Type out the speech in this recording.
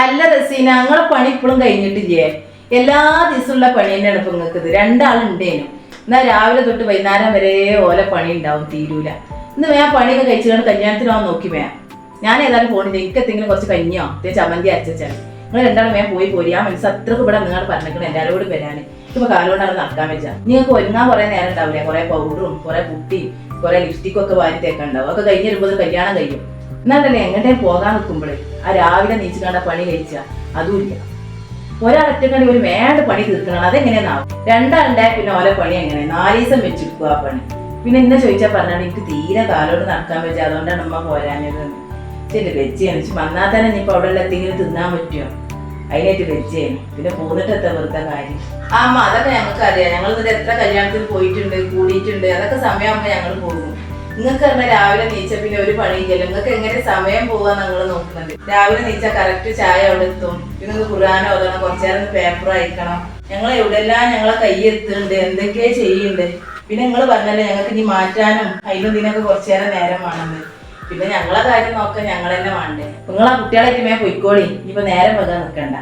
അല്ല റസീന, ഞങ്ങളെ പണി ഇപ്പോഴും കഴിഞ്ഞിട്ടില്ലേ? എല്ലാ ദിവസമുള്ള പണി തന്നെയാണ് ഇപ്പൊ നിങ്ങൾക്ക്. ഇത് രണ്ടാളുണ്ടേനും. എന്നാൽ രാവിലെ തൊട്ട് വൈകുന്നേരം വരെ ഓല പണി ഉണ്ടാവും, തീരൂല. ഇന്ന് വേഗം പണിയൊക്കെ കഴിച്ചിട്ട് കല്യാണത്തിനാവും നോക്കി വേണം. ഞാൻ ഏതായാലും പോണില്ല. എനിക്ക് എന്തെങ്കിലും കുറച്ച് കഞ്ഞിയോ ചമ്മന്തി അരച്ചാൽ നിങ്ങൾ രണ്ടാളും വേഗം പോയി പോരി. ആ മനസ്സ് അത്രക്ക് ഇവിടെ നിങ്ങൾ പറഞ്ഞിരിക്കണം എല്ലാവരോടും വരാൻ. ഇപ്പൊ കാലുകൊണ്ടാണ് നടക്കാൻ വെച്ചാൽ നിങ്ങൾക്ക് ഒരുങ്ങാൻ കുറെ നേരം ഉണ്ടാവില്ല. കുറെ പൗഡറും കുറെ പുട്ടിയും കുറെ ലിപ്സ്റ്റിക്കും ഒക്കെ വാരി തേക്കാൻ ഉണ്ടാവും. ഒക്കെ കഴിഞ്ഞ് വരുമ്പോൾ കല്യാണം കഴിയും. എന്നാലല്ലേ എങ്ങോട്ടേ പോകാൻ നിൽക്കുമ്പോഴേ ആ രാവിലെ നീച്ച് കണ്ട പണി കഴിച്ചാൽ അതുമില്ല. ഒരാളൊറ്റക്കണ്ടി ഒരു വേണ്ട പണി തീർക്കണം. അതെങ്ങനെയാന്നാവും. രണ്ടാളുണ്ടായ പിന്നെ ഓരോ പണി എങ്ങനെ 4 ദിവസം വെച്ചെടുക്കുക ആ പണി. പിന്നെ എന്നെ ചോദിച്ചാൽ പറഞ്ഞാൽ എനിക്ക് തീരെ കാലോട് നടക്കാൻ പറ്റുക. അതുകൊണ്ടാണ് അമ്മ പോരാഞ്ഞത്. ശരി വെച്ച് വന്നാൽ തന്നെ ഇനിയിപ്പോൾ അവിടെ ഉള്ള എന്തെങ്കിലും തിന്നാൻ പറ്റുമോ? അതിനായിട്ട് വെച്ചേന്. പിന്നെ പോന്നിട്ട് എത്ര വെറുതെ കാര്യം. ആ അമ്മ അതൊക്കെ ഞങ്ങൾക്ക് അറിയാം. ഞങ്ങൾ എന്നിട്ട് എത്ര കല്യാണത്തിന് പോയിട്ടുണ്ട്, കൂടിയിട്ടുണ്ട്. അതൊക്കെ സമയമാകുമ്പോൾ ഞങ്ങൾ പോകും. നിങ്ങൾക്ക് പറഞ്ഞാൽ രാവിലെ നീച്ച പിന്നെ ഒരു പണിയില്ലല്ലോ. നിങ്ങൾക്ക് എങ്ങനെ സമയം പോവാൻ നിങ്ങൾ നോക്കുന്നത്? രാവിലെ നീച്ച കറക്റ്റ് ചായ അവിടെ എത്തും. പിന്നെ ഒന്ന് ഖുർആൻ ഓതണം, കുറച്ചേരം പേപ്പർ അയക്കണം. ഞങ്ങൾ എവിടെല്ലാം ഞങ്ങളെ കൈയെത്തുന്നുണ്ട്, എന്തൊക്കെയാ ചെയ്യുന്നുണ്ട്. പിന്നെ നിങ്ങൾ പറഞ്ഞല്ലേ ഞങ്ങൾക്ക് ഇനി മാറ്റാനും അതിലും ഇതിനൊക്കെ കുറച്ചേരം നേരം വേണമെന്ന്. പിന്നെ ഞങ്ങളെ കാര്യം നോക്കാൻ ഞങ്ങൾ തന്നെ വേണ്ടേ. നിങ്ങൾ ആ കുട്ടികളായിട്ട് മേ പൊയ്ക്കോളി. ഇനിയിപ്പോ നേരം വെക്കാൻ നിൽക്കണ്ട.